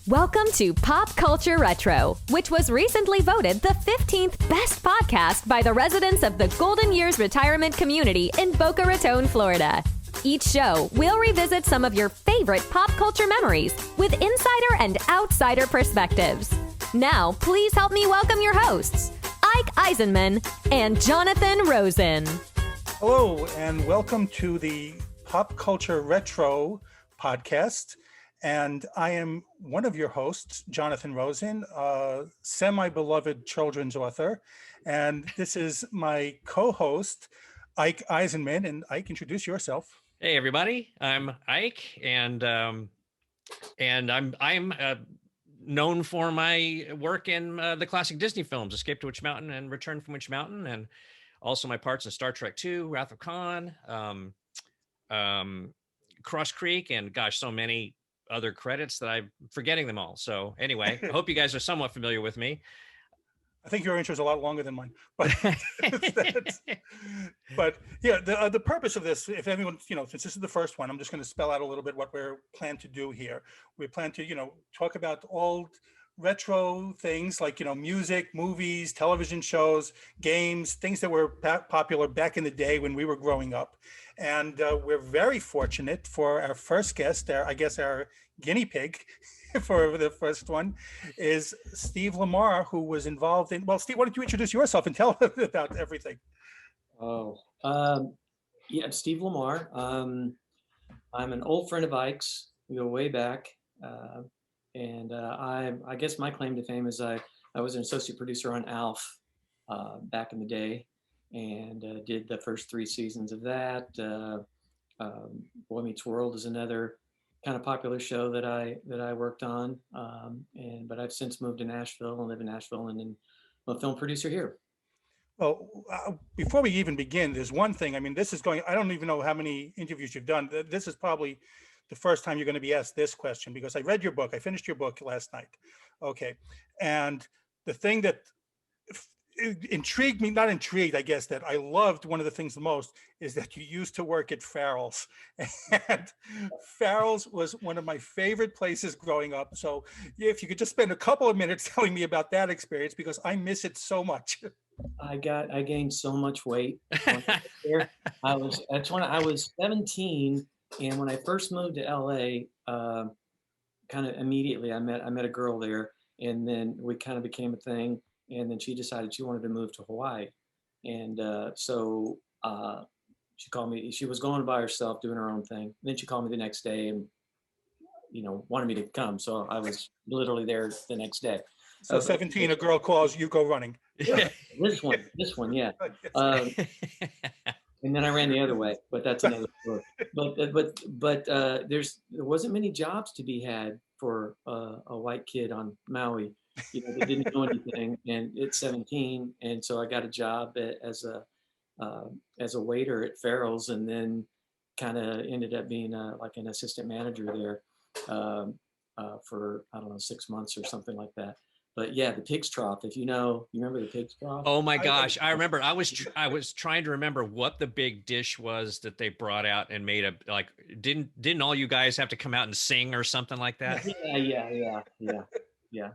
Welcome to Pop Culture Retro, which was recently voted the 15th best podcast by the residents of the Golden Years Retirement Community in Boca Raton, Florida. Each show, we'll revisit some of your favorite pop culture memories with insider and outsider perspectives. Now, please help me welcome your hosts, Ike Eisenmann and Jonathan Rosen. Hello, and welcome to the Pop Culture Retro podcast. And I am one of your hosts, Jonathan Rosen, a semi-beloved children's author. And this is my co-host, Ike Eisenmann. And Ike, introduce yourself. Hey, everybody. I'm Ike, and I'm known for my work in the classic Disney films, Escape to Witch Mountain and Return from Witch Mountain, and also my parts in Star Trek II, Wrath of Khan, Cross Creek, and gosh, so many other credits that I'm forgetting them all. So anyway, I hope you guys are somewhat familiar with me. I think your intro is a lot longer than mine, but but yeah, the purpose of this, if anyone, since this is the first one, I'm just going to spell out a little bit what we're planning to do here. We plan to, talk about old retro things like, music, movies, television shows, games, things that were popular back in the day when we were growing up. And we're very fortunate for our first guest, our guinea pig for the first one is Steve Lamar, who was involved in, well, Steve, why don't you introduce yourself and tell us about everything? Yeah, Steve Lamar. I'm an old friend of Ike's. We go way back. I guess my claim to fame is I was an associate producer on ALF back in the day, and did the first 3 seasons of that. Boy Meets World is another kind of popular show that I worked on. But I've since moved to Nashville and live in Nashville, and then I'm a film producer here. Well, before we even begin, there's one thing. I mean, I don't even know how many interviews you've done. This is probably the first time you're going to be asked this question, because I read your book. I finished your book last night. Okay. And the thing that intrigued me, not intrigued, I guess, that I loved, one of the things the most, is that you used to work at Farrell's. And Farrell's was one of my favorite places growing up. So if you could just spend a couple of minutes telling me about that experience, because I miss it so much. I gained so much weight. I was 17, and when I first moved to LA, kind of immediately I met a girl there, and then we kind of became a thing. And then she decided she wanted to move to Hawaii. And so she called me. She was going by herself, doing her own thing. And then she called me the next day and, wanted me to come. So I was literally there the next day. So 17, a girl calls, you go running. Yeah, this one, yeah. And then I ran the other way, but that's another story. But there wasn't many jobs to be had for a white kid on Maui. They didn't do anything, and it's 17, and so I got a job as a waiter at Farrell's, and then kind of ended up being like an assistant manager there for, I don't know, 6 months or something like that. But yeah, the Pig's Trough, if you remember the Pig's Trough? Oh my gosh, I remember. I was trying to remember what the big dish was that they brought out and made didn't all you guys have to come out and sing or something like that? Yeah.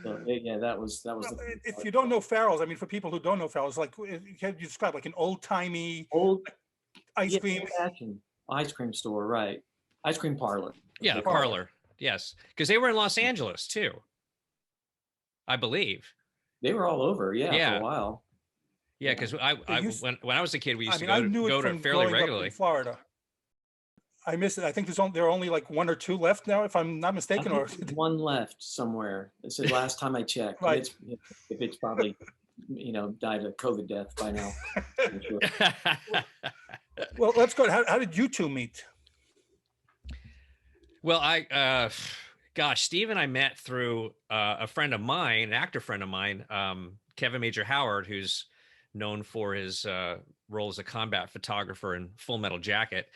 So, yeah, that was. Well, if you don't know Farrell's, I mean, for people who don't know Farrell's, like you describe like an old-timey ice cream store, right? Ice cream parlor. Yeah, the parlor. Yes, because they were in Los Angeles too, I believe. They were all over, for a while. Yeah, because when I was a kid, we used to go to fairly regularly. In Florida. I miss it. I think there are only like 1 or 2 left now, if I'm not mistaken. Or one left somewhere. It's the last time I checked. Right. It's probably, died a COVID death by now. Sure. Well, let's go. How did you two meet? Well, Steve and I met through a friend of mine, an actor friend of mine, Kevin Major Howard, who's known for his role as a combat photographer in Full Metal Jacket.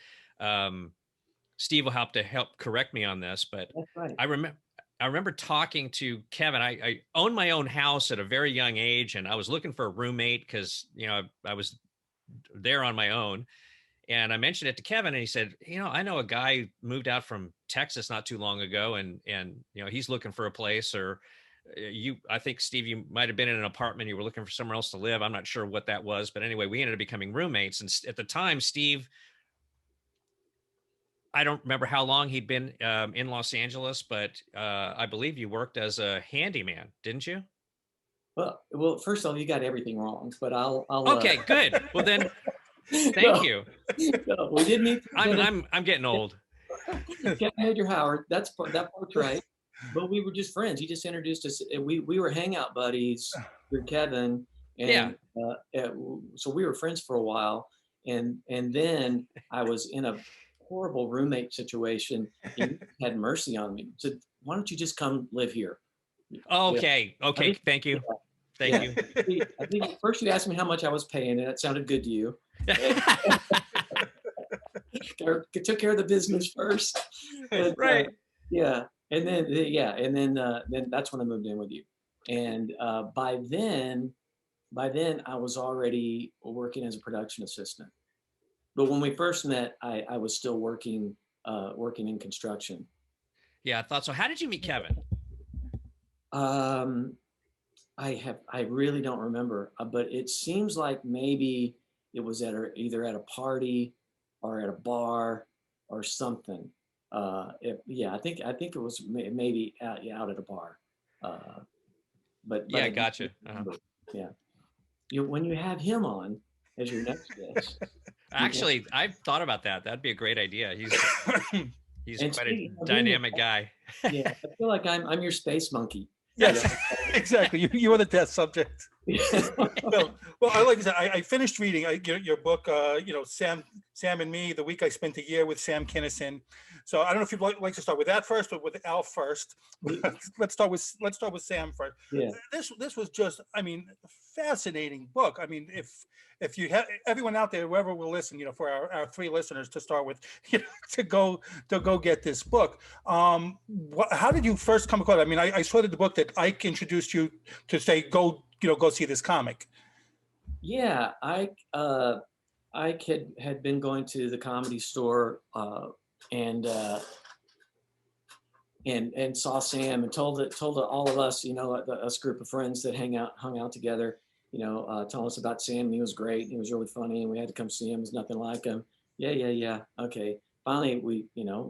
Steve will help correct me on this, but right. I remember talking to Kevin. I owned my own house at a very young age, and I was looking for a roommate because I was there on my own. And I mentioned it to Kevin, and he said, I know a guy moved out from Texas not too long ago, and he's looking for a place. Or I think, Steve, you might have been in an apartment. You were looking for somewhere else to live. I'm not sure what that was, but anyway, we ended up becoming roommates. And at the time, Steve, I don't remember how long he'd been in Los Angeles, but I believe you worked as a handyman, didn't you? Well, first of all, you got everything wrong, but I'll okay, good. Well, then, thank you. No, we didn't need to I'm getting old. Kevin Major Howard, that part's right. But we were just friends. He just introduced us. We were hangout buddies through Kevin, and so we were friends for a while. And then I was in a horrible roommate situation. He had mercy on me. Said, "Why don't you just come live here?" Okay. Yeah. Okay. Thank you. Thank you. I think first you asked me how much I was paying, and it sounded good to you. Took care of the business first. And, right. Yeah. And then that's when I moved in with you. And by then I was already working as a production assistant. But when we first met, I was still working in construction. Yeah, I thought so. How did you meet Kevin? I really don't remember, but it seems like maybe it was either at a party or at a bar or something. I think it was maybe out at a bar. But yeah, gotcha. Yeah, when you have him as your next guest. Actually, I've thought about that. That'd be a great idea. He's quite a dynamic guy. Yeah, I feel like I'm your space monkey. Yes, exactly. You are the test subject. well, I like to say, I finished reading your book, Sam and Me, the week I spent a year with Sam Kinison. So I don't know if you'd like to start with that first, or with ALF first. Let's start with Sam first. Yeah. This was just, fascinating book. If you have everyone out there, whoever will listen, for our three listeners to start with, to go get this book. How did you first come across it? I saw that the book that Ike introduced you to say, go see this comic. Yeah, Ike had been going to the Comedy Store and saw Sam and told all of us, us group of friends that hung out together, telling us about Sam. And he was great. He was really funny, and we had to come see him. There's nothing like him. Yeah. Okay. Finally,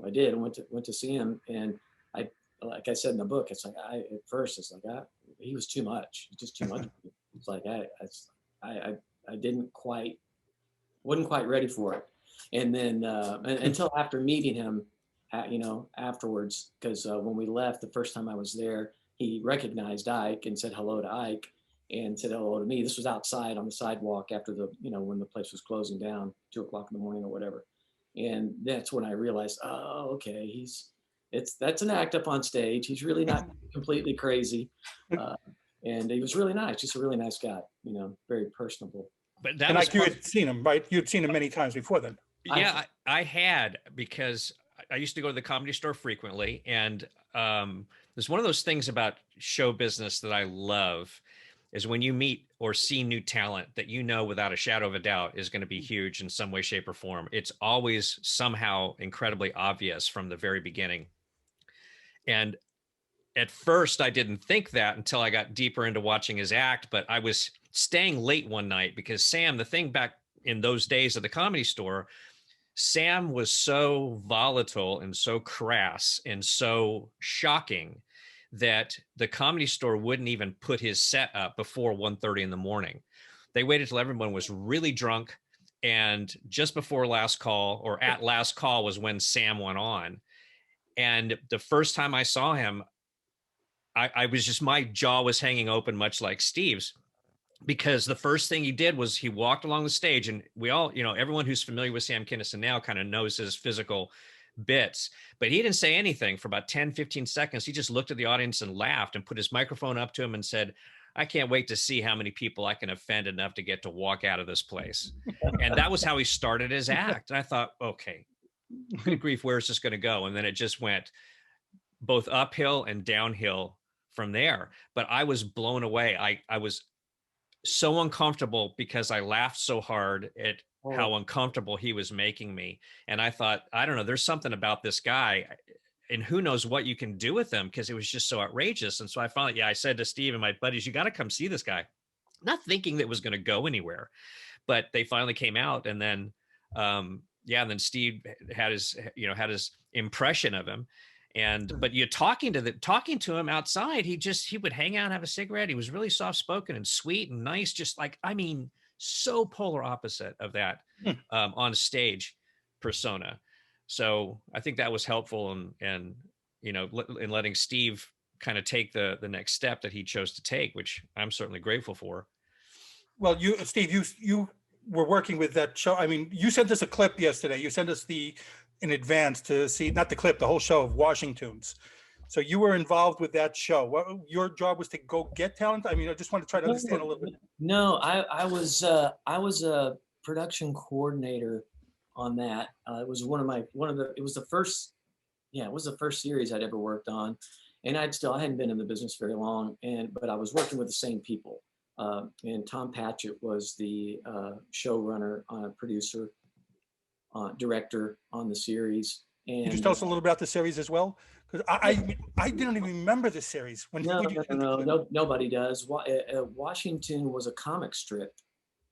I did. I went to see him, and like I said in the book, it's like at first it's like he was too much. It's just too much. It's like I wasn't quite ready for it. And then until after meeting him, afterwards, because when we left the first time I was there, he recognized Ike and said hello to Ike and said hello to me. This was outside on the sidewalk after when the place was closing down, 2:00 in the morning or whatever. And that's when I realized, oh, okay, that's an act up on stage. He's really not completely crazy. And he was really nice, just a really nice guy, very personable. But that was you had seen him, right? You'd seen him many times before then. Yeah, I had, because I used to go to the Comedy Store frequently. And there's one of those things about show business that I love is when you meet or see new talent that without a shadow of a doubt is going to be huge in some way, shape, or form. It's always somehow incredibly obvious from the very beginning. And at first, I didn't think that until I got deeper into watching his act, but I was staying late one night because Sam, the thing back in those days at the Comedy Store, Sam was so volatile and so crass and so shocking that the Comedy Store wouldn't even put his set up before 1:30 in the morning. They waited till everyone was really drunk. And just before last call, or at last call, was when Sam went on. And the first time I saw him, I was just, my jaw was hanging open, much like Steve's, because the first thing he did was he walked along the stage, and we all, everyone who's familiar with Sam Kinison now kind of knows his physical bits, but he didn't say anything for about 10, 15 seconds. He just looked at the audience and laughed and put his microphone up to him and said, I can't wait to see how many people I can offend enough to get to walk out of this place. And that was how he started his act. And I thought, okay, good grief, where's this going to go? And then it just went both uphill and downhill from there. But I was blown away. I was so uncomfortable because I laughed so hard at how uncomfortable he was making me. And I thought, I don't know, there's something about this guy, and who knows what you can do with him, because it was just so outrageous. And so I finally, I said to Steve and my buddies, you got to come see this guy, not thinking that it was going to go anywhere. But they finally came out, and then and then Steve had his impression of him. And but you talking to him outside, he would hang out and have a cigarette. He was really soft spoken and sweet and nice, just like, I mean, so polar opposite of that on stage persona. So I think that was helpful, and in letting Steve kind of take the next step that he chose to take, which I'm certainly grateful for. Well, Steve, you were working with that show. I mean, you sent us a clip yesterday. You sent us in advance to see, not the clip, the whole show of Washington's. So you were involved with that show. What your job was to go get talent? I mean, I just want to try to understand a little bit. No, I was a production coordinator on that. It was it was the first series I'd ever worked on, and I hadn't been in the business very long, but I was working with the same people. And Tom Patchett was the showrunner, producer, director on the series. And Could you tell us a little about the series as well? Because I didn't even remember the series. No, nobody does. Washington was a comic strip.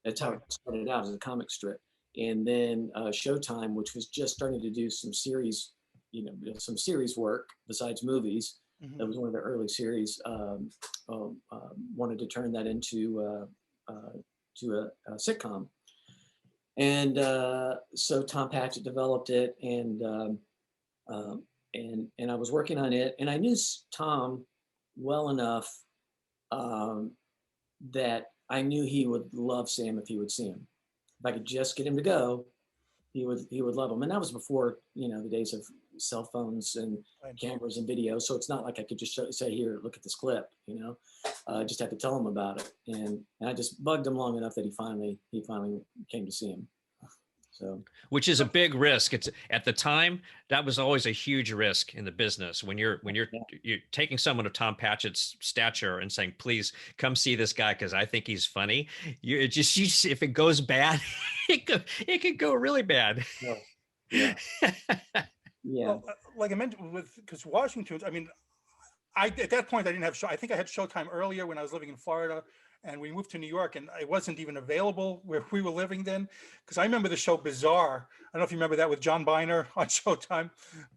That's how it started out, as a comic strip. And then Showtime, which was just starting to do some series work besides movies. Mm-hmm. That was one of the early series. Wanted to turn that into a sitcom. And so Tom Patchett developed it, and I was working on it, and I knew Tom well enough that I knew he would love Sam if he would see him. If I could just get him to go, he would love him. And that was before the days of cell phones and cameras and video. So it's not like I could just say, here, look at this clip. I just had to tell him about it, and I just bugged him long enough that he finally came to see him. So, which is a big risk. It's at the time, that was always a huge risk in the business when you're taking someone of Tom Patchett's stature and saying, please come see this guy because I think he's funny. If it goes bad, it could go really bad. Yeah. Yeah. Well, like I mentioned, because Washington's, I mean, at that point I didn't have I think I had Showtime earlier when I was living in Florida, and we moved to New York, and it wasn't even available where we were living then. Because I remember the show Bizarre. I don't know if you remember that, with John Biner on Showtime,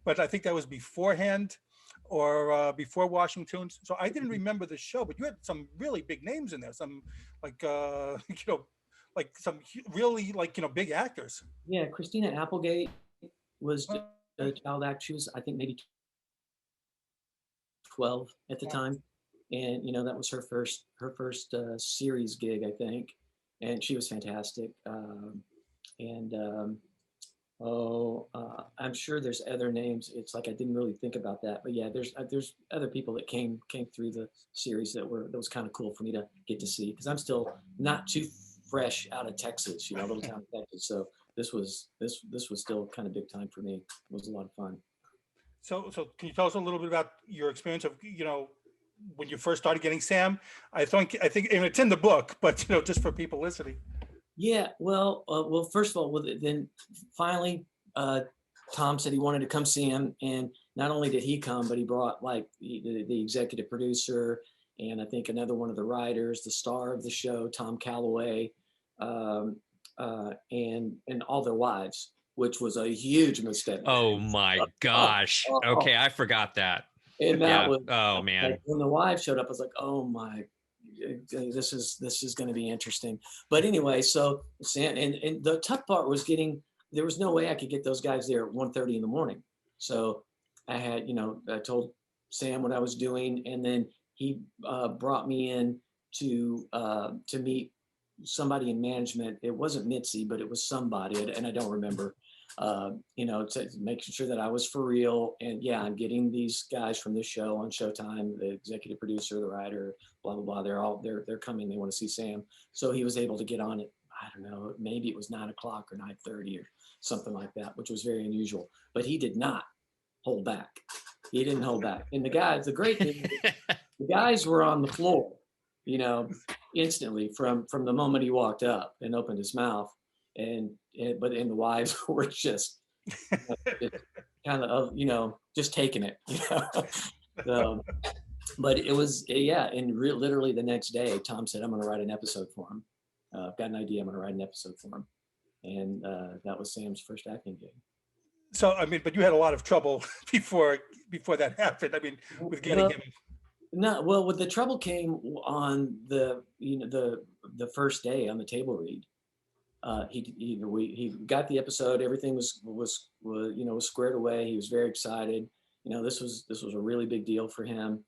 but I think that was beforehand or before Washington's. So I didn't remember the show, but you had some really big names in there. Some like some really big actors. Yeah, Christina Applegate was a child actor. She was, I think, maybe 12 at the time, and that was her first series gig, I think, and she was fantastic. I'm sure there's other names. It's like I didn't really think about that, but yeah, there's other people that came through the series that was kind of cool for me to get to see, because I'm still not too fresh out of Texas, little town Texas. So this was still kind of big time for me. It was a lot of fun. So can you tell us a little bit about your experience of, when you first started getting Sam? I think, and it's in the book, but, just for people listening. Yeah, well, first of all, then finally, Tom said he wanted to come see him. And not only did he come, but he brought the executive producer, and I think another one of the writers, the star of the show, Tom Calloway, and all their wives, which was a huge mistake. Oh my gosh. Okay, I forgot that. And that was, oh man. Like, when the wives showed up, I was like, oh my, this is going to be interesting. But anyway, so Sam, and the tough part was there was no way I could get those guys there at 1:30 in the morning. So I had, I told Sam what I was doing, and then he brought me in to meet somebody in management. It wasn't Mitzi, but it was somebody, and I don't remember. To making sure that I was for real. And yeah, I'm getting these guys from this show on Showtime, the executive producer, the writer, blah, blah, blah. They're coming. They want to see Sam. So he was able to get on it. I don't know, maybe it was 9 o'clock or 9:30 or something like that, which was very unusual, but he did not hold back. He didn't hold back. And the great thing, the guys were on the floor, instantly from the moment he walked up and opened his mouth. And but and the wives were just kind of, just taking it, So, but it was, yeah. And literally the next day, Tom said, I'm going to write an episode for him. I've got an idea. I'm going to write an episode for him. And that was Sam's first acting gig. So, I mean, but you had a lot of trouble before that happened. I mean, with getting him. No, well, with the trouble came on the first day on the table read. He got the episode. Everything was squared away. He was very excited. This was a really big deal for him,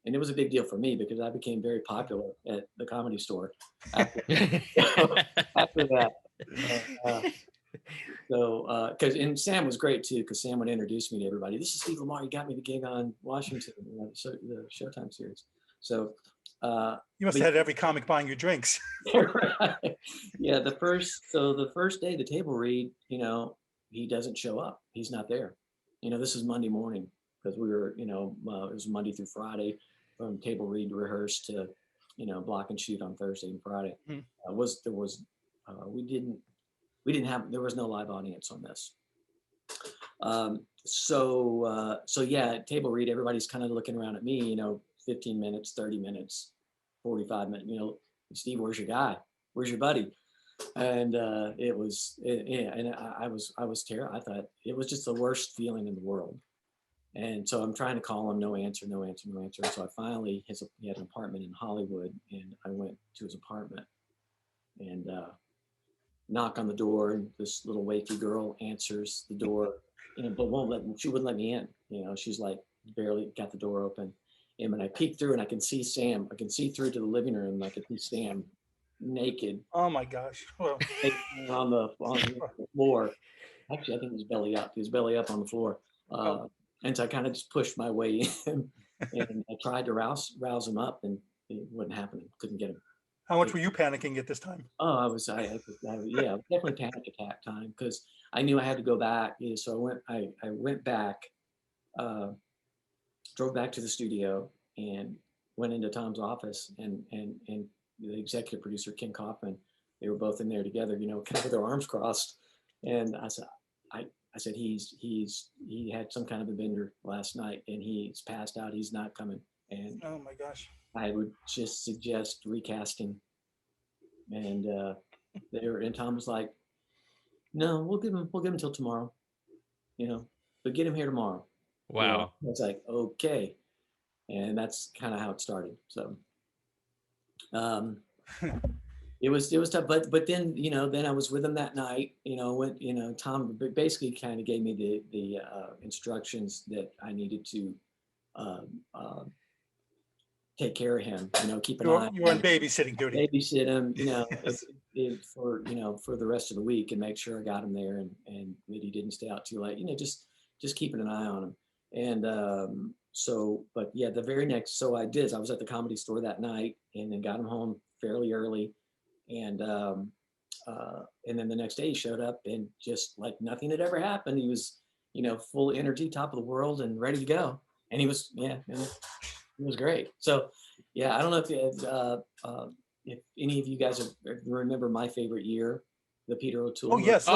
and it was a big deal for me because I became very popular at the Comedy Store after that. And Sam was great too, because Sam would introduce me to everybody. This is Steve Lamar. You got me the gig on Washington, the Showtime series. So you must have had every comic buying you drinks. Right. Yeah, the first day, the table read, he doesn't show up. He's not there. This is Monday morning, because we were, it was Monday through Friday from table read to rehearse to, block and shoot on Thursday and Friday. There was no live audience on this. So yeah, at table read, everybody's kind of looking around at me, 15 minutes, 30 minutes, 45 minutes, Steve, where's your guy? Where's your buddy? And I was terrified. I thought it was just the worst feeling in the world. And so I'm trying to call him, no answer. So I finally, he had an apartment in Hollywood, and I went to his apartment and knock on the door, and this little wakey girl answers the door, but she wouldn't let me in. She's like barely got the door open. And when I peek through and I can see Sam, I can see through to the living room, and I can see Sam naked. Oh my gosh. Well. on the floor. Actually, I think he was belly up. He was belly up on the floor. And so I kind of just pushed my way in, and I tried to rouse him up, and it wasn't happening. Couldn't get him. How much were you panicking at this time? Oh, I was definitely panic attack time, because I knew I had to go back. So I went back, drove back to the studio, and went into Tom's office, and the executive producer, Ken Kaufman, they were both in there together, kind of with their arms crossed. And I said, he had some kind of a bender last night, and he's passed out. He's not coming. And oh my gosh, I would just suggest recasting. And and Tom was like, no, we'll give him until tomorrow, but get him here tomorrow. Wow. I was like, okay. And that's kind of how it started. So it was tough, but then, then I was with him that night, Tom basically kind of gave me the instructions that I needed to take care of him, keep an eye. You were on babysitting duty. Babysit him, for the rest of the week, and make sure I got him there, and that he didn't stay out too late, just keeping an eye on him. And but yeah, the very next, so I was at the Comedy Store that night, and then got him home fairly early. And then the next day he showed up, and just like nothing had ever happened. He was, full energy, top of the world, and ready to go. And he was, it was great. So yeah, I don't know if any of you guys remember my favorite year, the Peter O'Toole. Oh yes,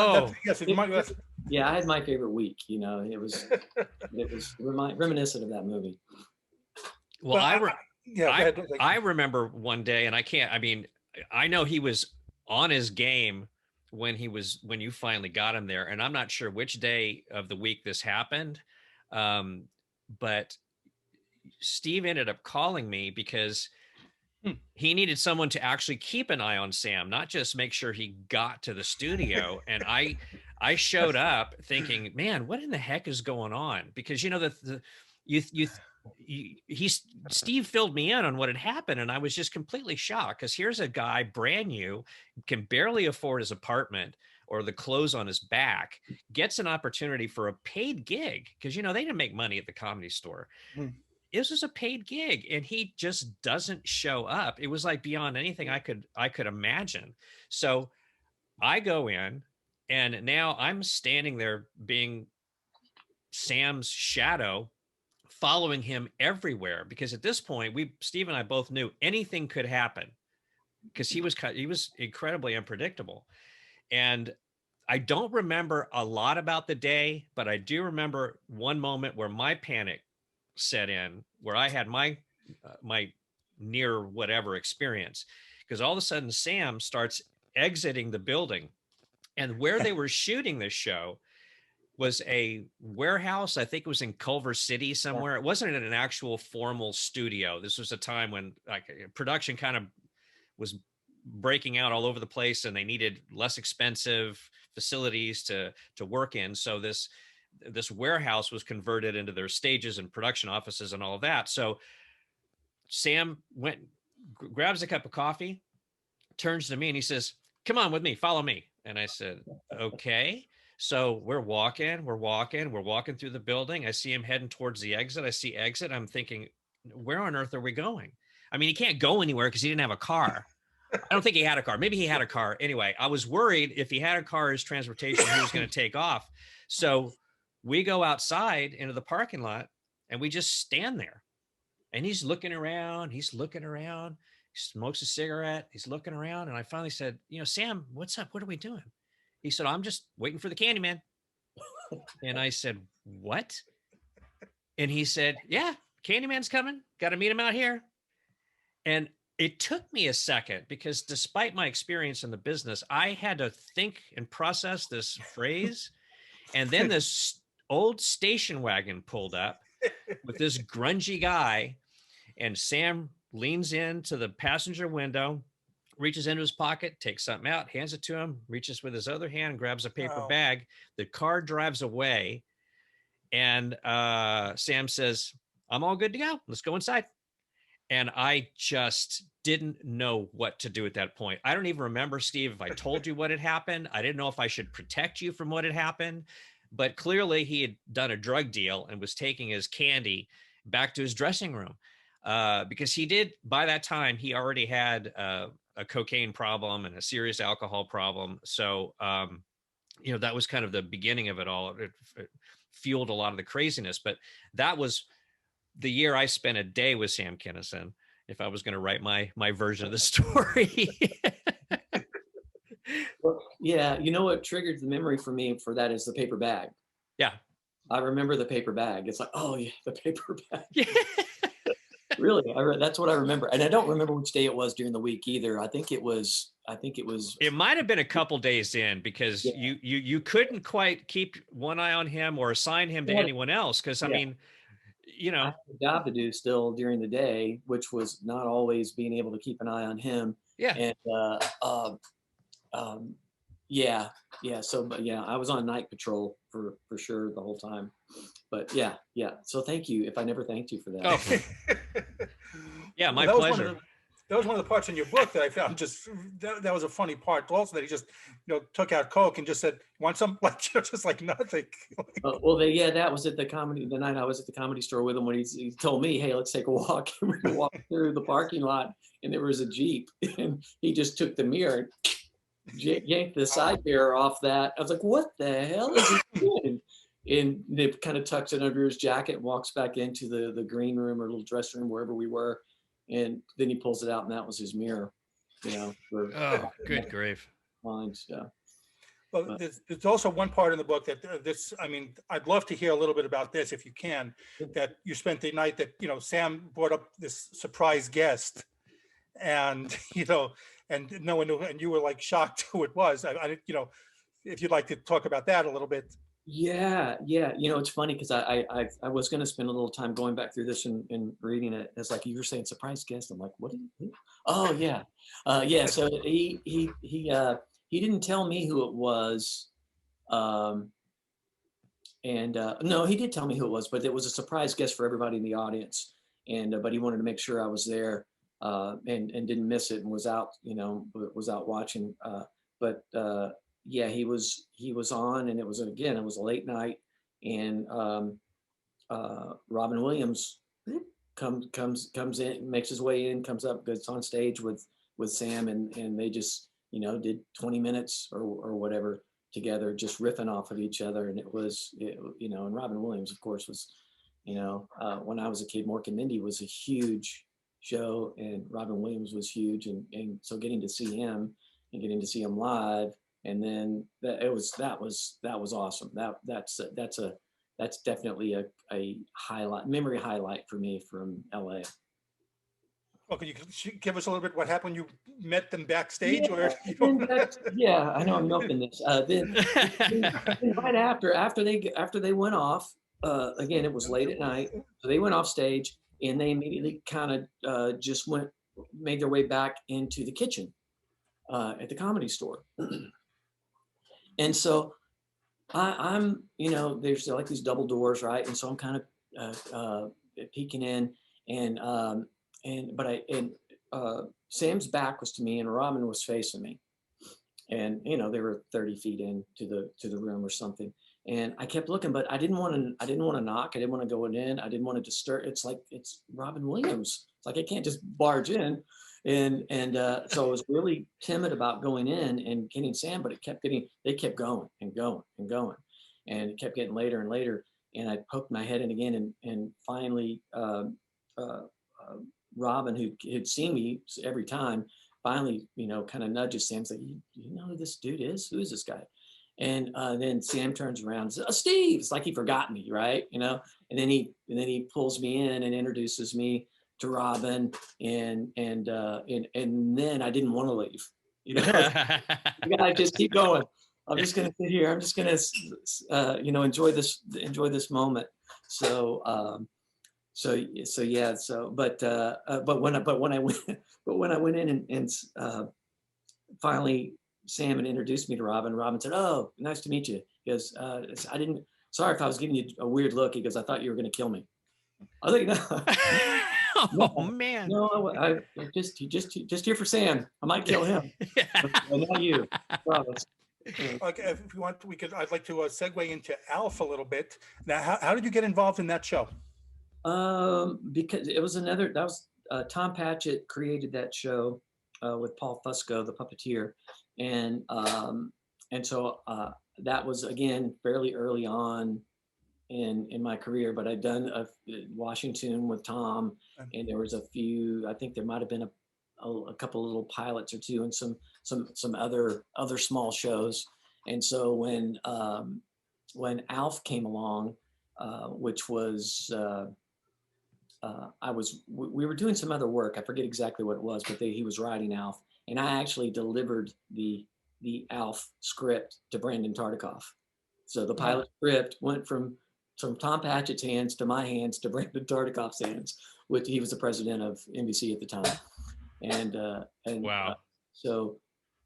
yes. Yeah, I had my favorite week. It was reminiscent of that movie. Well, I remember one day, and I know he was on his game when you finally got him there, and I'm not sure which day of the week this happened, but Steve ended up calling me because he needed someone to actually keep an eye on Sam, not just make sure he got to the studio. And I showed up thinking, man, what in the heck is going on? Because Steve filled me in on what had happened, and I was just completely shocked, because here's a guy brand new, can barely afford his apartment or the clothes on his back, gets an opportunity for a paid gig, because they didn't make money at the Comedy Store. This was a paid gig, and he just doesn't show up. It was like beyond anything I could imagine. So I go in, and now I'm standing there being Sam's shadow, following him everywhere, because at this point, Steve and I both knew anything could happen, because he was incredibly unpredictable. And I don't remember a lot about the day, but I do remember one moment where my panic set in, where I had my near whatever experience, because all of a sudden Sam starts exiting the building, and where they were shooting this show was a warehouse. I think it was in Culver City somewhere. It wasn't in an actual formal studio. This was a time when like production kind of was breaking out all over the place, and they needed less expensive facilities to work in. So this warehouse was converted into their stages and production offices and all of that. So Sam grabs a cup of coffee, turns to me, and he says, "Come on with me, follow me." And I said, "Okay." So we're walking through the building. I see him heading towards the exit. I see exit. I'm thinking, where on earth are we going? I mean, he can't go anywhere because he didn't have a car. I don't think he had a car. Maybe he had a car. Anyway, I was worried if he had a car as transportation, he was going to take off. So we go outside into the parking lot, and we just stand there. And he's looking around. He smokes a cigarette. He's looking around. And I finally said, "Sam, what's up? What are we doing?" He said, "I'm just waiting for the Candyman." And I said, "What?" And he said, "Yeah, Candyman's coming. Got to meet him out here." And it took me a second, because despite my experience in the business, I had to think and process this phrase. And then this old station wagon pulled up with this grungy guy, and Sam leans into the passenger window, reaches into his pocket, takes something out, hands it to him, reaches with his other hand, grabs a paper bag. The car drives away, and Sam says, "I'm all good to go. Let's go inside." And I just didn't know what to do at that point. I don't even remember, Steve, if I told you what had happened. I didn't know if I should protect you from what had happened, but clearly he had done a drug deal and was taking his candy back to his dressing room, because by that time, he already had a cocaine problem and a serious alcohol problem. So, that was kind of the beginning of it all. It fueled a lot of the craziness, but that was the year I spent a day with Sam Kinison, if I was going to write my version of the story. Well, yeah, what triggered the memory for me for that is the paper bag. Yeah. I remember the paper bag. It's like, oh yeah, the paper bag. Yeah. Really, that's what I remember, and I don't remember which day it was during the week either. I think it was. It might have been a couple days in, because you couldn't quite keep one eye on him or assign him to anyone else, because I mean, I had a job to do still during the day, which was not always being able to keep an eye on him. Yeah. And yeah. So, I was on night patrol for sure the whole time. But yeah. So thank you. If I never thanked you for that. Oh. Yeah, my Well, pleasure. That was one of the parts in your book that I found that was a funny part also, that he just, took out Coke and just said, "Want some?" Like, just like nothing. That was at the night I was at the Comedy Store with him, when he told me, "Hey, let's take a walk." And we walked through the parking lot, and there was a Jeep, and he just took the mirror, yanked the side mirror off that. I was like, "What the hell is he doing?" And they kind of tucks it under his jacket and walks back into the green room or little dressing room, wherever we were. And then he pulls it out, and that was his mirror, Oh, good grief. Mine, so. Well, there's also one part in the book that I'd love to hear a little bit about this, if you can, that you spent the night that, Sam brought up this surprise guest, and, and no one knew, and you were like shocked who it was. If you'd like to talk about that a little bit. Yeah. It's funny, because I was going to spend a little time going back through this and reading it. It's like you were saying, surprise guest. I'm like, what? Oh yeah, So he didn't tell me who it was, no, he did tell me who it was, but it was a surprise guest for everybody in the audience. And but he wanted to make sure I was there, and didn't miss it, and was out watching. Yeah, he was on, and it was a late night, and Robin Williams comes in, makes his way in, comes up, gets on stage with Sam, and they just did 20 minutes or whatever together, just riffing off of each other. And and Robin Williams, of course, was when I was a kid, Mork and Mindy was a huge show, and Robin Williams was huge, and so getting to see him and getting to see him live, And then that was awesome. That's definitely a highlight, memory highlight for me from LA. Well, could you give us a little bit what happened when you met them backstage? Yeah, Or yeah, I know I'm milking this. Then right after they went off, again, it was late at night, so they went off stage and they immediately kind of just made their way back into the kitchen at the Comedy Store. And so I'm, there's like these double doors, right? And so I'm kind of peeking in, and Sam's back was to me, and Robin was facing me, and they were 30 feet into the room or something. And I kept looking, but I didn't want to knock. I didn't want to go in. I didn't want to disturb. It's like it's Robin Williams. It's like I can't just barge in. And so I was really timid about going in and getting Sam, but they kept going and going and going, and it kept getting later and later. And I poked my head in again, and finally, Robin, who'd seen me every time, finally, kind of nudges Sam, like, you know who this dude is? Who is this guy? And then Sam turns around and says, "Oh, Steve!" It's like he forgot me, right? And then he pulls me in and introduces me to Robin, and then I didn't want to leave. You gotta just keep going. I'm just gonna sit here. I'm just gonna, enjoy this moment. So yeah. But when I went in and finally Sam had introduced me to Robin. Robin said, "Oh, nice to meet you." He goes, sorry if I was giving you a weird look." He goes, "I thought you were gonna kill me." I was like, no. Oh man. No, I just here for Sam. I might kill him. But not you. Promise. Okay, if you want, I'd like to segue into ALF a little bit. Now, how did you get involved in that show? Because it was Tom Patchett created that show with Paul Fusco, the puppeteer, and so that was, again, fairly early on in my career. But I'd done Washington with Tom, and there was a few. I think there might have been a couple of little pilots or two, and some other small shows. And so when ALF came along, which was we were doing some other work. I forget exactly what it was, but he was writing ALF, and I actually delivered the ALF script to Brandon Tartikoff. So the pilot script went from Tom Patchett's hands to my hands to Brandon Tartikoff's hands, which he was the president of NBC at the time. And wow.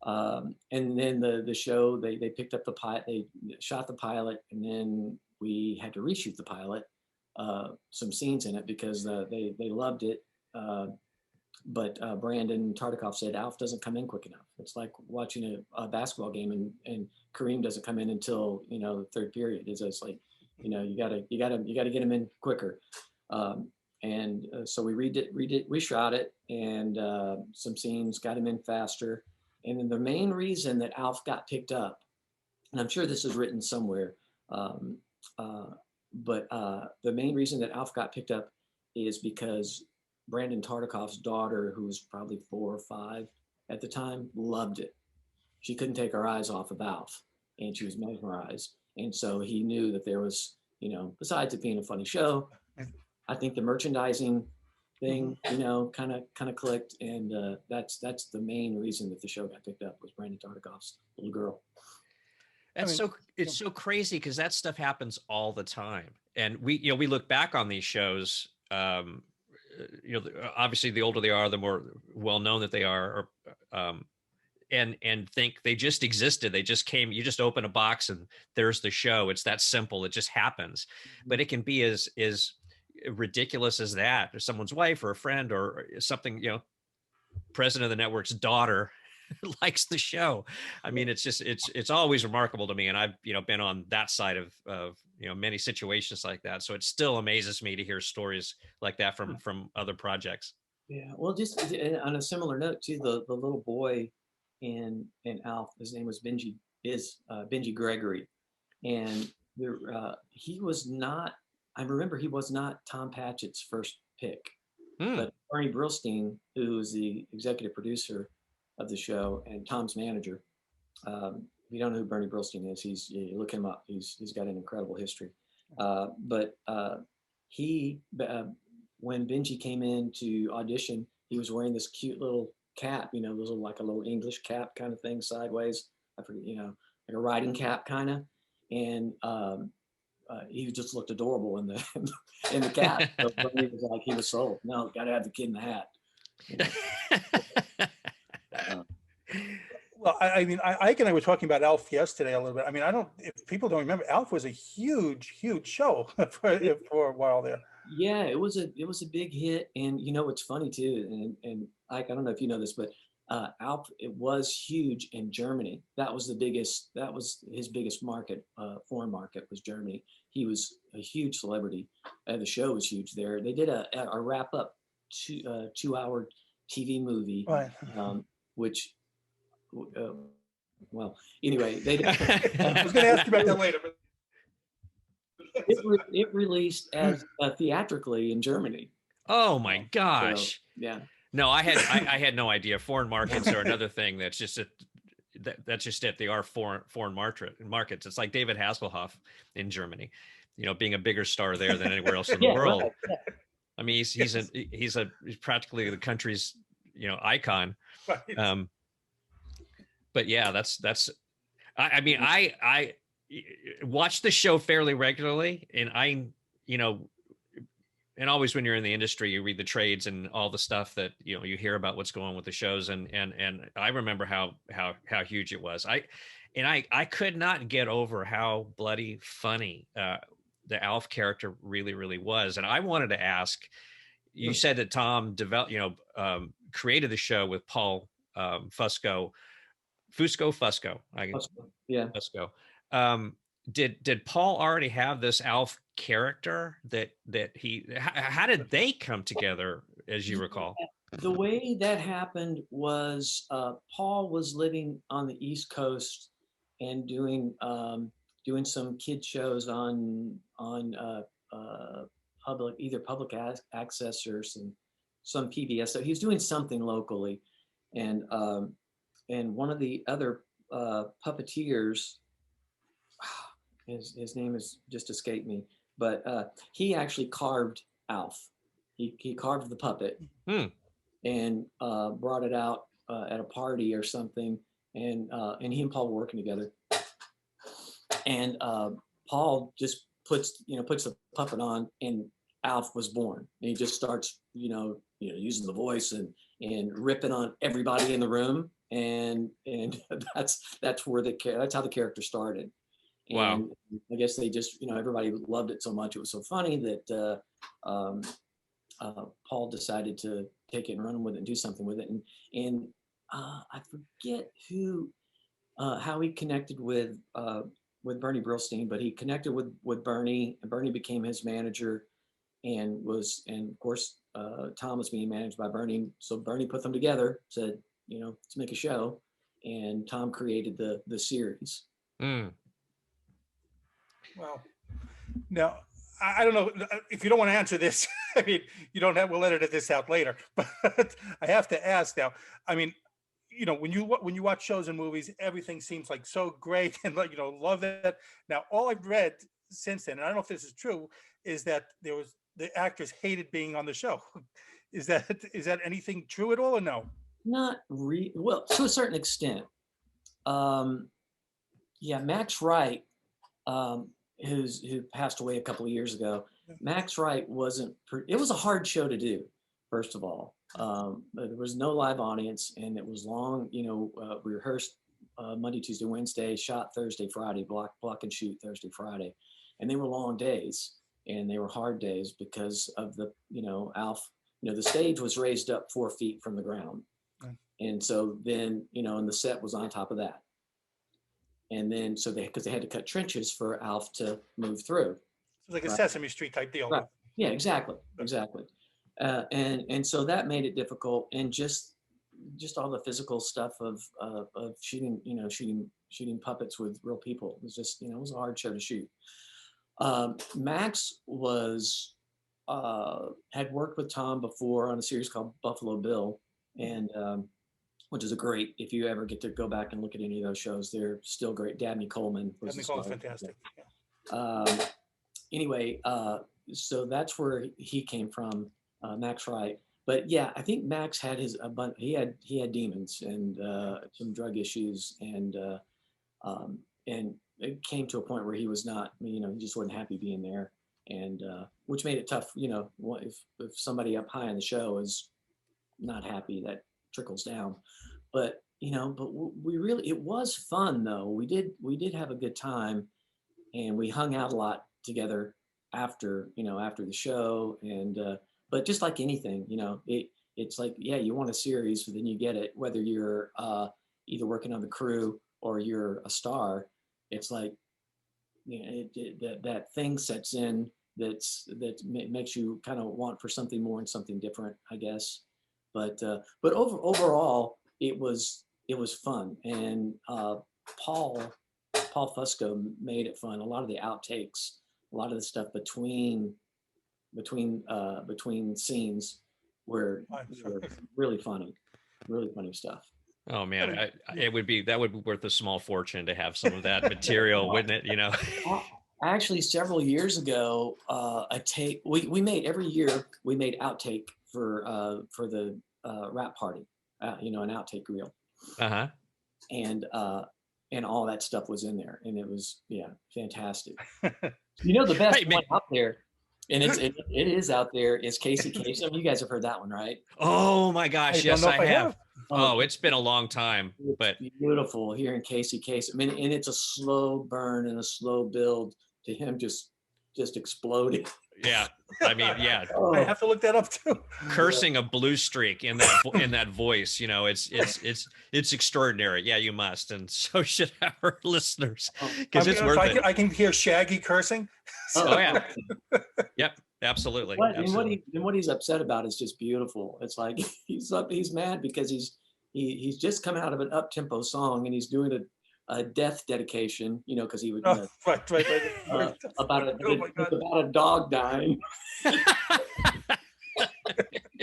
And then the show, they picked up the pilot, they shot the pilot, and then we had to reshoot the pilot, some scenes in it, because they loved it. But Brandon Tartikoff said, "ALF doesn't come in quick enough. It's like watching a basketball game, and Kareem doesn't come in until the third period. It's like, you gotta get him in quicker." So we reshot it, and some scenes, got him in faster. And then the main reason that ALF got picked up, and I'm sure this is written somewhere, but the main reason that ALF got picked up is because Brandon Tartikoff's daughter, who was probably 4 or 5 at the time, loved it. She couldn't take her eyes off of ALF, and she was mesmerized. And so he knew that there was, besides it being a funny show, I think the merchandising thing, kind of clicked, and that's the main reason that the show got picked up, was Brandon Tartikoff's little girl. It's so crazy, because that stuff happens all the time, and we look back on these shows. Obviously, the older they are, the more well known that they are, and think they just existed. They just came. You just open a box and there's the show. It's that simple. It just happens. But it can be as ridiculous as that, or someone's wife or a friend or something. President of the network's daughter likes the show. I mean, it's always remarkable to me, and I've been on that side of many situations like that. So it still amazes me to hear stories like that from other projects. Yeah, well, just on a similar note too, the little boy in ALF, his name was Benji Gregory, and he was not. I remember he was not Tom Patchett's first pick, but Barney Brillstein, who was the executive producer of the show and Tom's manager, you don't know who Bernie Brillstein is, you look him up. He's got an incredible history. But he, when Benji came in to audition, he was wearing this cute little cap, you know, those are like a little English cap kind of thing, sideways. I forget, you know, like a riding cap kind of, and he just looked adorable in the in the cap. So Bernie was like, he was sold. No, got to have the kid in the hat. You know? Well, I mean, Ike and I were talking about ALF yesterday a little bit. I mean, if people don't remember, ALF was a huge show for a while there. Yeah, it was a big hit, and you know what's funny too, and Ike, I don't know if you know this, but ALF, it was huge in Germany. That was his biggest market, foreign market was Germany. He was a huge celebrity. The show was huge there. They did a wrap up 2-hour TV movie, Right. Which. Well, anyway, they. I was going to ask you about that later, but it released as theatrically in Germany. Oh my gosh! So, yeah. No, I had no idea. Foreign markets are another thing that's just that's just it. They are foreign markets. It's like David Hasselhoff in Germany, you know, being a bigger star there than anywhere else in the world. Right. Yeah. I mean, he's practically the country's, you know, icon. Right. But yeah, that's. I mean, I watch the show fairly regularly, and you know, and always when you're in the industry, you read the trades and all the stuff that, you know, you hear about what's going on with the shows, and I remember how huge it was. I could not get over how bloody funny the ALF character really was, and I wanted to ask. You said that Tom created the show with Paul Fusco. Yeah. Fusco. Did Paul already have this ALF character that he? How did they come together, as you recall? The way that happened was Paul was living on the East Coast and doing some kid shows on public access or some PBS. So he was doing something locally, and one of the other puppeteers, his name has just escaped me, but he actually carved ALF. He carved the puppet and brought it out at a party or something, and he and Paul were working together. And Paul just puts the puppet on, and ALF was born. And he just starts using the voice and ripping on everybody in the room. And that's how the character started. And wow. I guess they just, everybody loved it so much. It was so funny that Paul decided to take it and run with it and do something with it. And I forget how he connected with Bernie Brillstein, but he connected with Bernie, and Bernie became his manager, and of course Tom was being managed by Bernie. So Bernie put them together, said, let's make a show, and Tom created the series. Well, now I don't know if you don't want to answer this. I mean, you don't have. We'll edit this out later. But I have to ask now. I mean, when you watch shows and movies, everything seems like so great and love that. Now, all I've read since then, and I don't know if this is true, is that the actors hated being on the show. Is that anything true at all, or no? Not well, to a certain extent. Max Wright, who passed away a couple of years ago. Max Wright it was a hard show to do, first of all. There was no live audience, and it was long. We rehearsed Monday, Tuesday, Wednesday, shot Thursday, Friday, block and shoot Thursday, Friday, and they were long days, and they were hard days because of the ALF. The stage was raised up 4 feet from the ground, and so then and the set was on top of that, and then because they had to cut trenches for ALF to move through. It's like a Sesame Street type deal. Right. Yeah, exactly. And so that made it difficult, and just all the physical stuff of shooting puppets with real people. It was just, it was a hard show to shoot. Max had worked with Tom before on a series called Buffalo Bill, and which is a great, if you ever get to go back and look at any of those shows, they're still great. Dabney Coleman was Dabney the Coleman's star. fantastic. Yeah. Anyway, so that's where he came from, Max Wright. But yeah, I think Max had he had demons and some drug issues, and it came to a point where he was not, he just wasn't happy being there, and which made it tough. If somebody up high in the show is not happy, that trickles down. But we really, it was fun though. We did have a good time, and we hung out a lot together after the show. And but just like anything, it's like, yeah, you want a series, but then you get it, whether you're either working on the crew or you're a star. It's like, that thing sets in that makes you kind of want for something more and something different, I guess. But overall, it was fun. And Paul Fusco made it fun. A lot of the outtakes, a lot of the stuff between scenes were really funny stuff. Oh man, that would be worth a small fortune to have some of that material, wouldn't it? Actually, several years ago, we made every year we made outtake for the rap party, an outtake reel. Uh-huh. And all that stuff was in there, and it was fantastic. The best one out there, and it is out there, is Casey Kasem. You guys have heard that one, right? Oh my gosh, yes, I have. Oh, it's been a long time, but beautiful hearing Casey Kasem. And it's a slow burn and a slow build to him just exploding. Yeah, I mean, yeah. I have to look that up too. Cursing a blue streak in that voice, it's extraordinary. Yeah, you must, and so should our listeners, because it's worth it. I can hear Shaggy cursing. Oh yeah. Yep, absolutely. And what he's upset about is just beautiful. It's like he's mad because he's just come out of an up-tempo song, and he's doing a death dedication, because he would right. About a dog dying.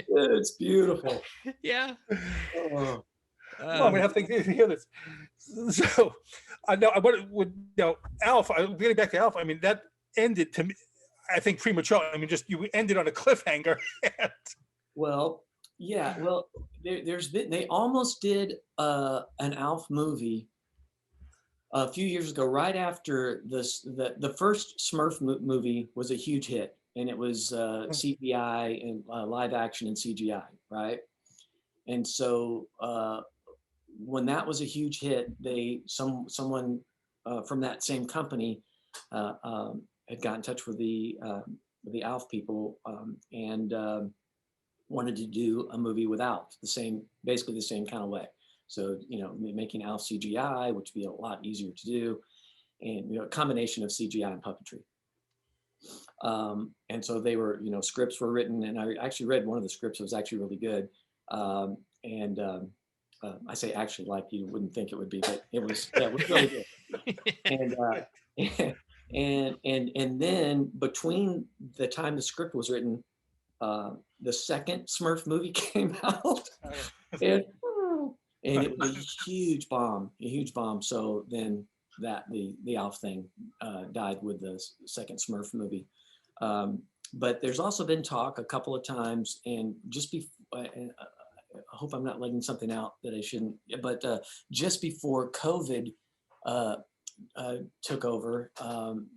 It's beautiful. Yeah. I'm gonna have to hear this. So I know ALF. Getting back to ALF. I mean, that ended to me, I think, premature. I mean, just you ended on a cliffhanger. Well, yeah. Well, they almost did an ALF movie a few years ago, right after the first Smurf movie was a huge hit, and it was CGI and live action and CGI, right? And so when that was a huge hit, someone from that same company had got in touch with the ALF people and wanted to do a movie with ALF, basically the same kind of way. So, making ALF CGI, which would be a lot easier to do, and, a combination of CGI and puppetry. And so they were, scripts were written, and I actually read one of the scripts. It was actually really good. I say actually, like you wouldn't think it would be, but it was really good. And then between the time the script was written, the second Smurf movie came out. And it was a huge bomb. So then the ALF thing died with the second Smurf movie. But there's also been talk a couple of times, and I hope I'm not letting something out that I shouldn't, but just before COVID took over,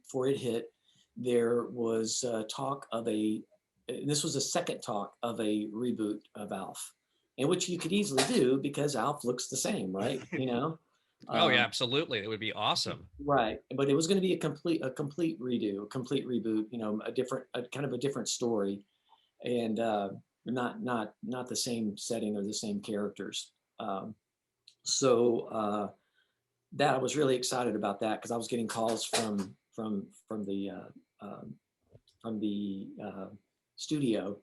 before it hit, there was talk of this was a second talk of a reboot of ALF. And which you could easily do because ALF looks the same, right? Oh yeah, absolutely. It would be awesome. Right, but it was going to be a complete redo, a complete reboot. A different story, and not the same setting or the same characters. So that I was really excited about that because I was getting calls from the studio.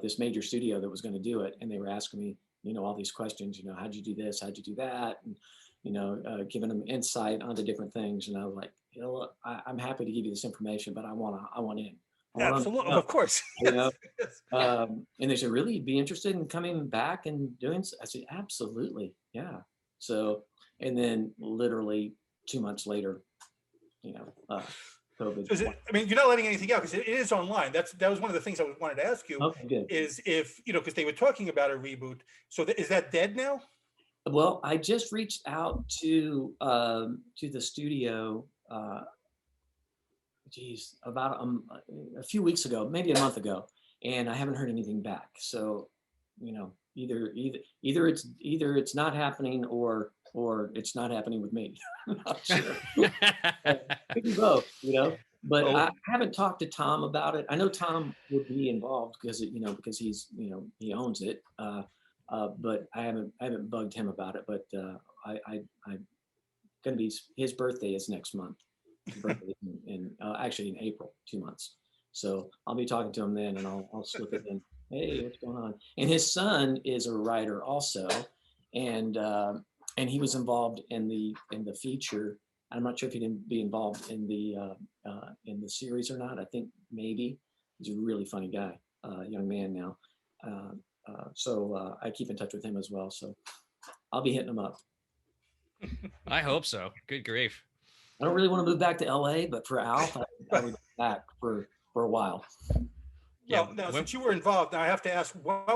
This major studio that was going to do it, and they were asking me, all these questions. How'd you do this? How'd you do that? And giving them insight onto different things. And I was like, look, I'm happy to give you this information, but I want in. Absolutely, of course. You know, and they said, really, you'd be interested in coming back and doing so? I said, absolutely, yeah. So, and then literally 2 months later, COVID. So I mean, you're not letting anything out because it is online. That was one of the things I wanted to ask you. Okay, good. Is if because they were talking about a reboot. So is that dead now? Well, I just reached out to the studio. About a few weeks ago, maybe a month ago, and I haven't heard anything back. So, either it's not happening or it's not happening with me. I'm not sure. Maybe both, But I haven't talked to Tom about it. I know Tom would be involved because he's he owns it. But I haven't bugged him about it. But I'm gonna be his birthday is next month. His birthday in actually in April, 2 months. So I'll be talking to him then, and I'll slip it in. Hey, what's going on? And his son is a writer also, and he was involved in the feature. I'm not sure if he didn't be involved in the series or not. I think maybe. He's a really funny guy, young man now. So I keep in touch with him as well. So I'll be hitting him up. I hope so. Good grief. I don't really want to move back to LA, but for ALF, I would go back for a while. Well, now since you were involved, now I have to ask, what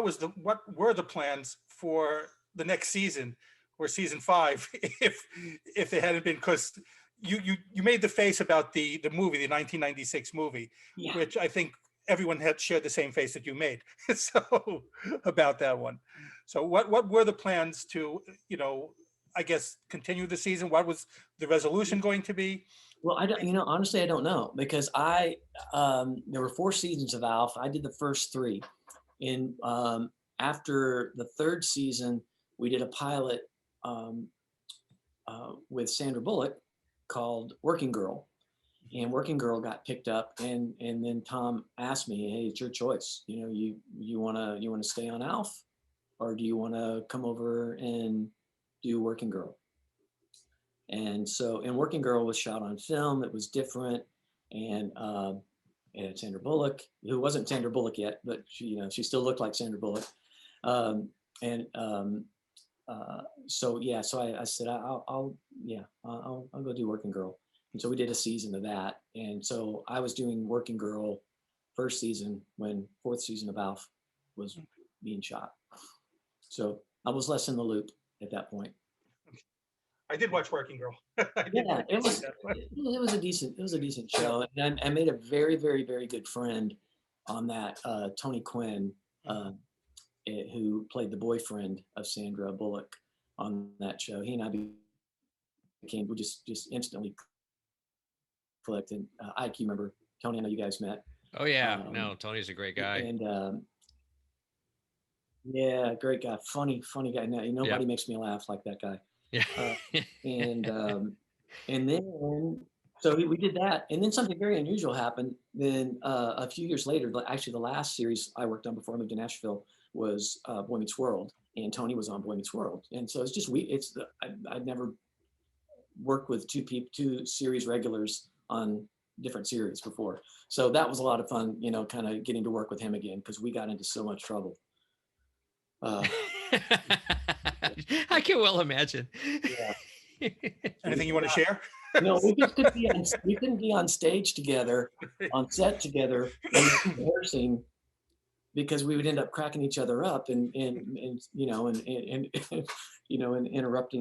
were the plans for the next season or season 5 if it hadn't been, because you made the face about the movie, the 1996 movie, which I think everyone had shared the same face that you made. So about that one. So what were the plans to, I guess, continue the season? What was the resolution going to be? Well, I don't, honestly, I don't know, because there were 4 seasons of ALF. I did the first 3. And after the 3rd season, we did a pilot with Sandra Bullock called Working Girl. And Working Girl got picked up, and then Tom asked me, "Hey, it's your choice. You wanna stay on ALF, or do you wanna come over and do Working Girl?" And Working Girl was shot on film. It was different, and had Sandra Bullock, who wasn't Sandra Bullock yet, but she still looked like Sandra Bullock. So I said, I'll go do Working Girl. And so we did a season of that. And so I was doing Working Girl first season when 4th season of ALF was being shot. So I was less in the loop at that point. I did watch Working Girl. It was a decent show. And I made a very, very, very good friend on that, Tony Quinn, who played the boyfriend of Sandra Bullock on that show. He and I we just instantly clicked. And Ike, you remember Tony? I know you guys met. Oh yeah, no, Tony's a great guy. And great guy, funny guy. Nobody makes me laugh like that guy. Yeah. And then so we did that, and then something very unusual happened. Then a few years later, actually the last series I worked on before I moved to Nashville was Boy Meets World, and Tony was on Boy Meets World. And so it's just I'd never worked with two series regulars on different series before, so that was a lot of fun, kind of getting to work with him again, because we got into so much trouble. I can well imagine. Yeah. Anything you want to share? No, we couldn't be on stage together, on set together, and rehearsing, because we would end up cracking each other up and interrupting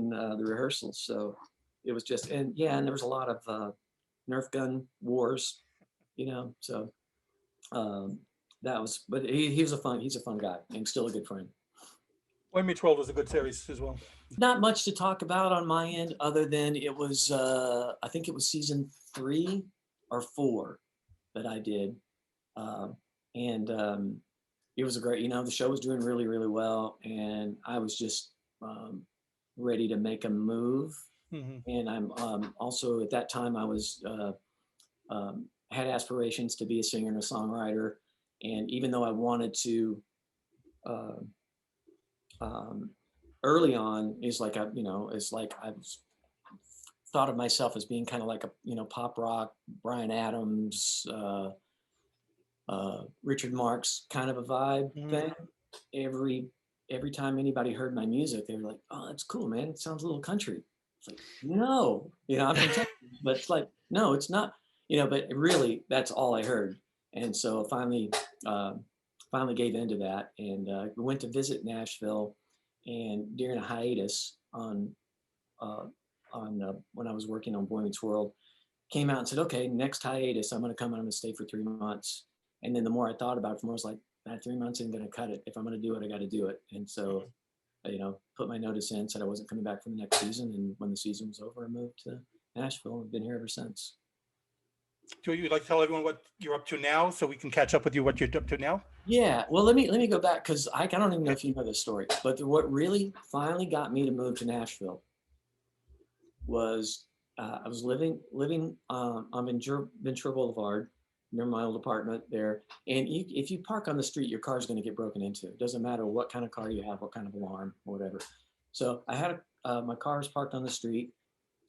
the rehearsals. So it was just, and there was a lot of Nerf gun wars, So that was, but he's a fun guy and still a good friend. Boy Meets World was a good series as well. Not much to talk about on my end, other than it was, I think it was season 3 or 4 that I did. It was a great, the show was doing really, really well. And I was just ready to make a move. Mm-hmm. And I'm also, at that time, I was, had aspirations to be a singer and a songwriter. And even though I wanted to, early on, it's like I've thought of myself as being kind of like a, pop rock, Bryan Adams, Richard Marx kind of a vibe thing. Every time anybody heard my music, they were like, "Oh, that's cool, man. It sounds a little country." It's like, no, I'm from Texas, but it's like, no, it's not, but really that's all I heard. And so finally gave into that, and we went to visit Nashville, and during a hiatus on when I was working on Boy Meets World, came out and said, okay, next hiatus, I'm going to come and I'm going to stay for 3 months. And then the more I thought about it, the more I was like, that 3 months ain't going to cut it. If I'm going to do it, I got to do it. And so, put my notice in, said I wasn't coming back for the next season. And when the season was over, I moved to Nashville. I've been here ever since. Do you like to tell everyone what you're up to now, so we can catch up with you, what you're up to now? Yeah, well, let me go back, because I don't even know if you know this story, but what really finally got me to move to Nashville was I was living on Ventura Boulevard, near my old apartment there. And if you park on the street, your car's going to get broken into. It doesn't matter what kind of car you have, what kind of alarm or whatever. So I had my car was parked on the street.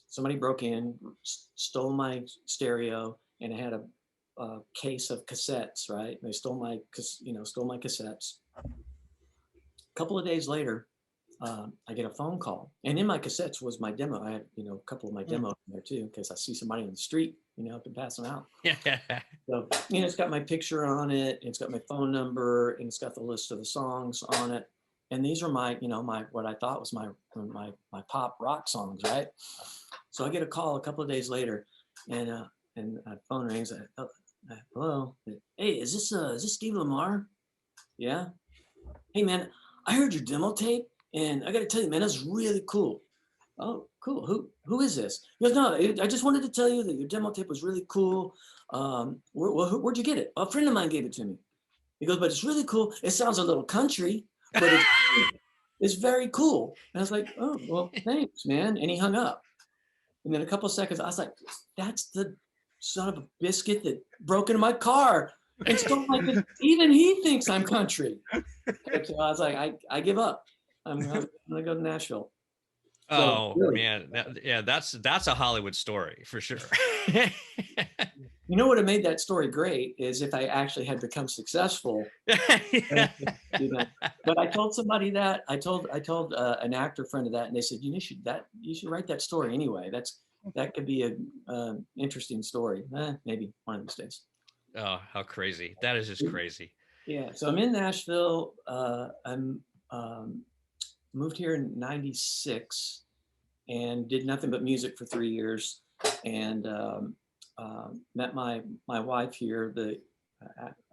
Somebody broke in, stole my stereo, and I had a case of cassettes. Right, they stole my cassettes. A couple of days later, I get a phone call, and in my cassettes was my demo. I had, a couple of my demos in there too, in case I see somebody on the street, I can pass them out. So, it's got my picture on it, it's got my phone number, and it's got the list of the songs on it. And these are my, what I thought was my pop rock songs, right? So I get a call a couple of days later, and my phone rings. Hello, hey, is this Steve Lamar? Yeah. Hey man, I heard your demo tape. And I got to tell you, man, that's really cool. Oh, cool. Who is this? He goes, no, I just wanted to tell you that your demo tape was really cool. Where'd you get it? A friend of mine gave it to me. He goes, but it's really cool. It sounds a little country, but it's very cool. And I was like, oh, well, thanks, man. And he hung up. And then a couple of seconds, I was like, that's the son of a biscuit that broke into my car. And so like, even he thinks I'm country. And so I was like, I give up. I'm gonna go to Nashville. Oh, so, really, man, that's a Hollywood story for sure. You know what made that story great is if I actually had become successful. But I told somebody that I told an actor friend of that, and they said, you should write that story anyway. That could be a interesting story. Maybe one of these days. Oh, how crazy! That is just crazy. Yeah. So I'm in Nashville. I'm moved here in '96 and did nothing but music for 3 years, and met my wife here.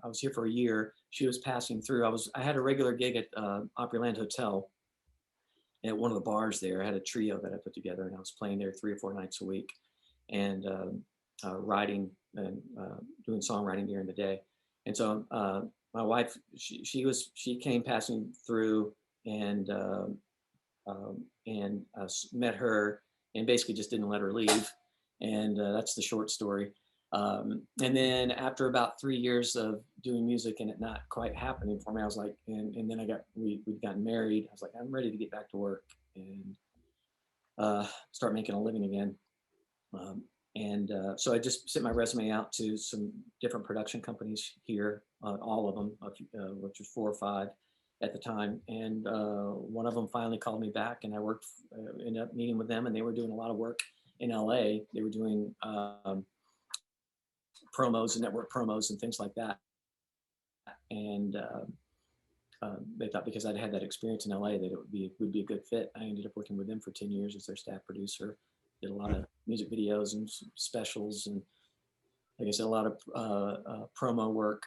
I was here for a year. She was passing through. I had a regular gig at Opryland Hotel at one of the bars there. I had a trio that I put together, and I was playing there 3 or 4 nights a week, and writing and doing songwriting during the day. And so my wife, she came passing through, and met her, and basically just didn't let her leave. And that's the short story. And then after about 3 years of doing music and it not quite happening for me, I was like, and then we'd gotten married. I was like, I'm ready to get back to work and start making a living again. So I just sent my resume out to some different production companies here, all of them, which was 4 or 5 at the time. And one of them finally called me back, and I ended up meeting with them, and they were doing a lot of work in LA. They were doing promos and network promos and things like that. And they thought because I'd had that experience in LA that it would be a good fit. I ended up working with them for 10 years as their staff producer. Did a lot of music videos and specials, and like I said, a lot of promo work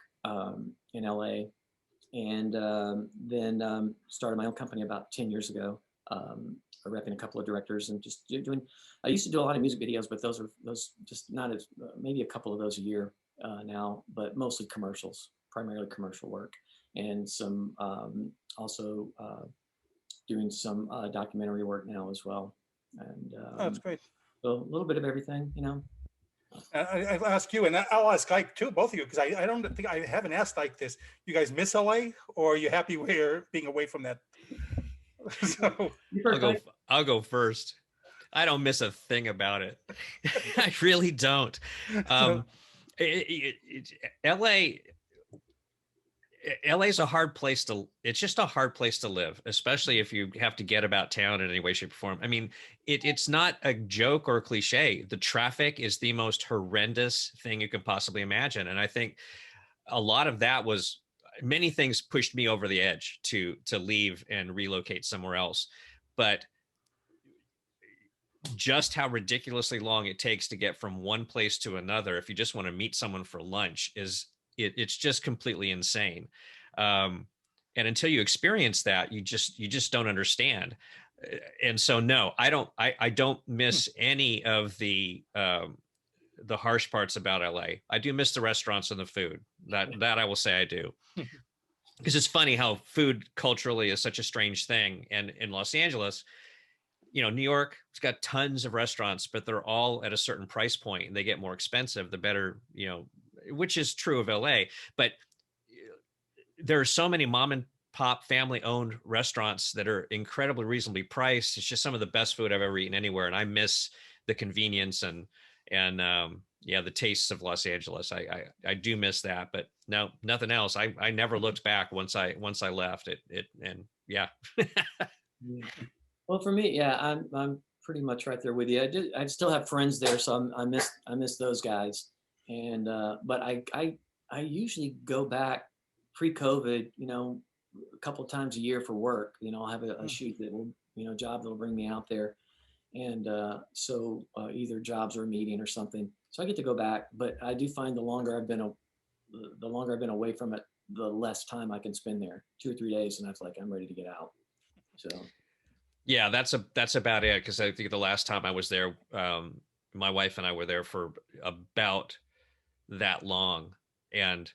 in LA. And then started my own company about 10 years ago, repping a couple of directors and just doing. I used to do a lot of music videos, but those just not as maybe a couple of those a year now, but mostly commercials, primarily commercial work, and some also doing some documentary work now as well. And that's great. So a little bit of everything, I'll ask you, and I'll ask Ike too, both of you, because I don't think I haven't asked Ike this. You guys miss LA, or are you happy being away from that? So I'll go first. I don't miss a thing about it. I really don't. LA, LA is a hard place it's just a hard place to live, especially if you have to get about town in any way, shape, or form. I mean, it's not a joke or a cliche. The traffic is the most horrendous thing you can possibly imagine. And I think a lot of that was many things pushed me over the edge to leave and relocate somewhere else. But just how ridiculously long it takes to get from one place to another, if you just want to meet someone for lunch, it's just completely insane. And until you experience that, you just don't understand. And so, no, I don't miss any of the harsh parts about LA. I do miss the restaurants and the food. That I will say I do. Because it's funny how food culturally is such a strange thing. And in Los Angeles, New York, it's got tons of restaurants, but they're all at a certain price point and they get more expensive, the better, which is true of LA. But there are so many mom and pop family owned restaurants that are incredibly reasonably priced. It's just some of the best food I've ever eaten anywhere. And I miss the convenience and the tastes of Los Angeles. I do miss that, but no, nothing else. I never looked back once I left it. And yeah. Well, for me, yeah, I'm pretty much right there with you. I still have friends there, so I miss those guys. And but I usually go back pre-COVID, a couple of times a year for work. I'll have a shoot that will, job that will bring me out there, and so either jobs or a meeting or something. So I get to go back, but I do find the longer I've been away from it, the less time I can spend there. 2 or 3 days, and I was like, I'm ready to get out. So. Yeah, that's about it. Because I think the last time I was there, my wife and I were there for about that long, and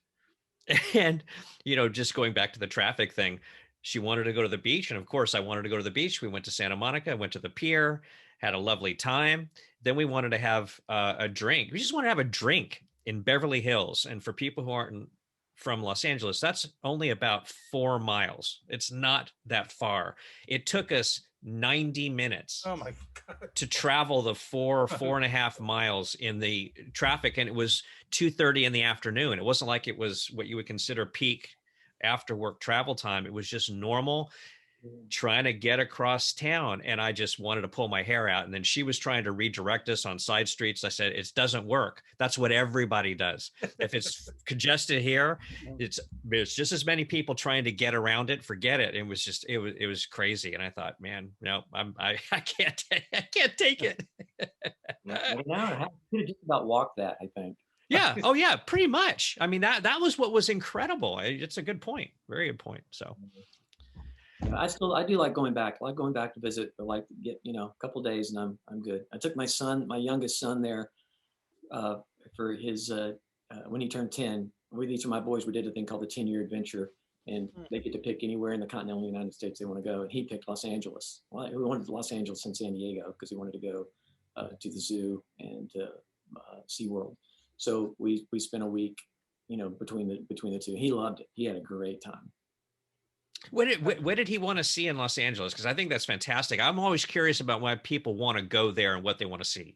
just going back to the traffic thing, she wanted to go to the beach, and of course I wanted to go to the beach. We went to Santa Monica, went to the pier, had a lovely time. Then we wanted to have a drink. We just wanted to have a drink in Beverly Hills, and for people who aren't from Los Angeles, that's only about 4 miles. It's not that far. It took us 90 minutes Oh my God. to travel the 4.5 miles in the traffic. And it was 2:30 in the afternoon. It wasn't like it was what you would consider peak after work travel time. It was just normal trying to get across town. And I just wanted to pull my hair out. And then she was trying to redirect us on side streets. I said, it doesn't work. That's what everybody does. If it's congested here, it's just as many people trying to get around it. Forget it. It was crazy. And I thought, man, no, I can't take it. Now I could have just about walked that, I think. Yeah. Oh yeah, pretty much. I mean, that was what was incredible. It's a good point. Very good point. So. I do like going back. I like going back to visit, but like get a couple of days and I'm good. I took my youngest son there for his when he turned 10. With each of my boys, we did a thing called the 10-year adventure, and they get to pick anywhere in the continental United States they want to go. And he picked Los Angeles. Well, we wanted Los Angeles and San Diego because he wanted to go to the zoo and SeaWorld. So we spent a week, between the two. He loved it. He had a great time. What did he want to see in Los Angeles? Because I think that's fantastic. I'm always curious about why people want to go there and what they want to see.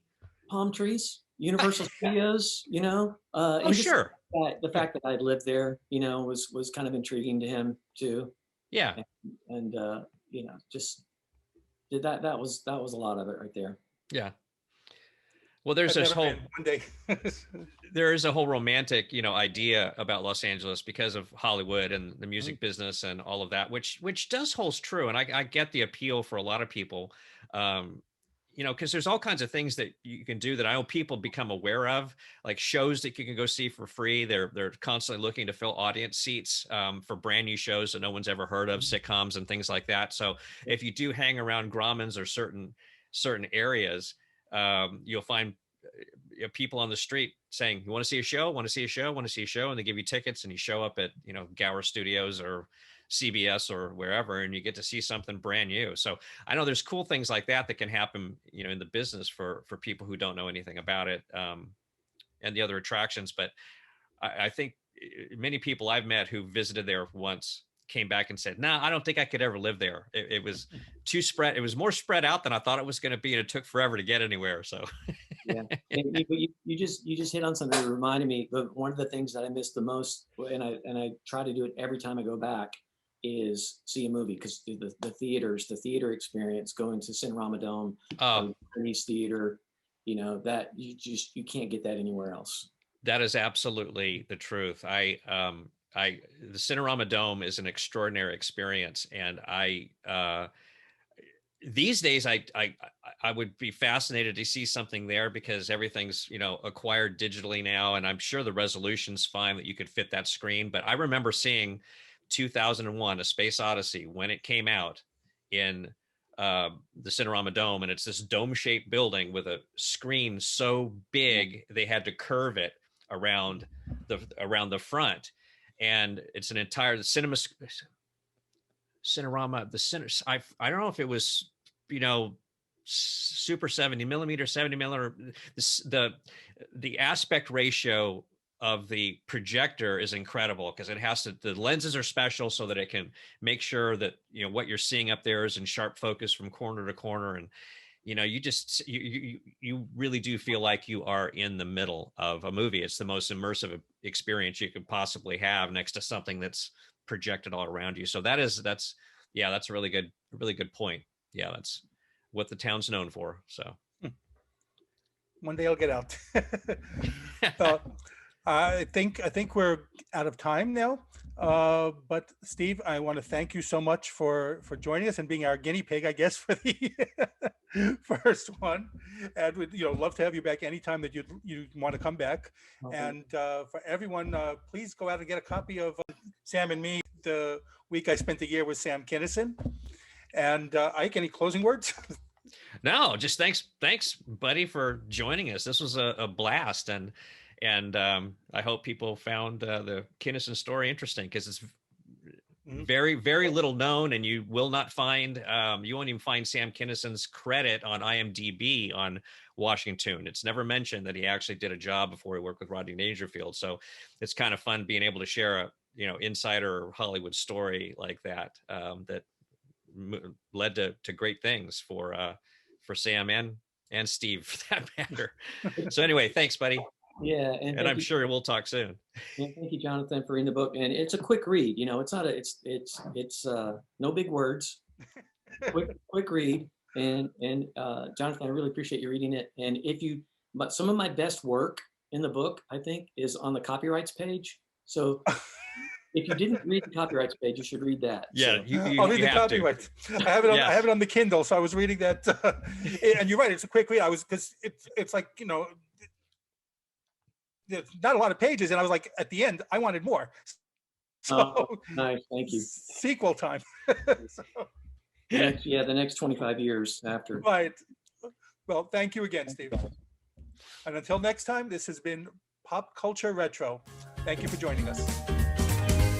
Palm trees, Universal Studios, Oh, sure. The fact that I lived there, was kind of intriguing to him too. Yeah. And just did that. That was a lot of it right there. Yeah. Well, there's this whole one day. there is a whole romantic, idea about Los Angeles because of Hollywood and the music business and all of that, which does holds true. And I get the appeal for a lot of people, because there's all kinds of things that you can do that I know people become aware of, like shows that you can go see for free. They're constantly looking to fill audience seats for brand new shows that no one's ever heard of, sitcoms and things like that. So if you do hang around Grauman's or certain areas, you'll find people on the street saying, you want to see a show? Want to see a show? Want to see a show? And they give you tickets and you show up at, Gower Studios or CBS or wherever, and you get to see something brand new. So I know there's cool things like that can happen, in the business for people who don't know anything about it, and the other attractions. But I think many people I've met who visited there once came back and said, "No, I don't think I could ever live there. It was too spread. It was more spread out than I thought it was going to be, and it took forever to get anywhere." So, yeah, and you just hit on something that reminded me. One of the things that I miss the most, and I try to do it every time I go back, is see a movie, because the theater experience, going to Cinerama Dome, East Theater, that you can't get that anywhere else. That is absolutely the truth. The Cinerama Dome is an extraordinary experience, and these days I would be fascinated to see something there, because everything's acquired digitally now, and I'm sure the resolution's fine that you could fit that screen. But I remember seeing 2001: A Space Odyssey when it came out in the Cinerama Dome, and it's this dome-shaped building with a screen so big they had to curve it around the front, and it's an entire Cinerama. I don't know if it was super 70 millimeter, 70 millimeter. The aspect ratio of the projector is incredible, because the lenses are special so that it can make sure that what you're seeing up there is in sharp focus from corner to corner, and you really do feel like you are in the middle of a movie. It's the most immersive experience you could possibly have, next to something that's projected all around you. So that's a really good point. Yeah, that's what the town's known for. So one day I'll get out. I think we're out of time now. But Steve, I want to thank you so much for joining us and being our guinea pig, I guess, for the first one. And we'd love to have you back anytime that you want to come back. Okay. And for everyone, please go out and get a copy of Sam and Me, the week I spent the year with Sam Kinison. And Ike, any closing words? No, just thanks, buddy, for joining us. This was a blast, and I hope people found the Kinison story interesting, because it's very, very little known, and you will not find, you won't even find Sam Kinison's credit on IMDb on Washington. It's never mentioned that he actually did a job before he worked with Rodney Dangerfield. So it's kind of fun being able to share a insider Hollywood story like that, that led to great things for Sam and Steve, for that matter. So anyway, thanks, buddy. Yeah, and I'm sure we'll talk soon. And thank you, Jonathan, for reading the book. And it's a quick read. It's not it's no big words. quick read. And Jonathan, I really appreciate you reading it. And but some of my best work in the book, I think, is on the copyrights page. So if you didn't read the copyrights page, you should read that. Yeah, so. I'll read the copyrights. I have it on. I have it on the Kindle, so I was reading that. And you're right; it's a quick read. Because it's like there's not a lot of pages, and I was like, at the end, I wanted more. So nice, thank you. Sequel time. So, the next 25 years after. Right. Well, thank you again, Steve. And until next time, this has been Pop Culture Retro. Thank you for joining us.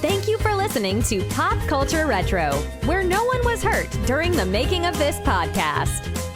Thank you for listening to Pop Culture Retro, where no one was hurt during the making of this podcast.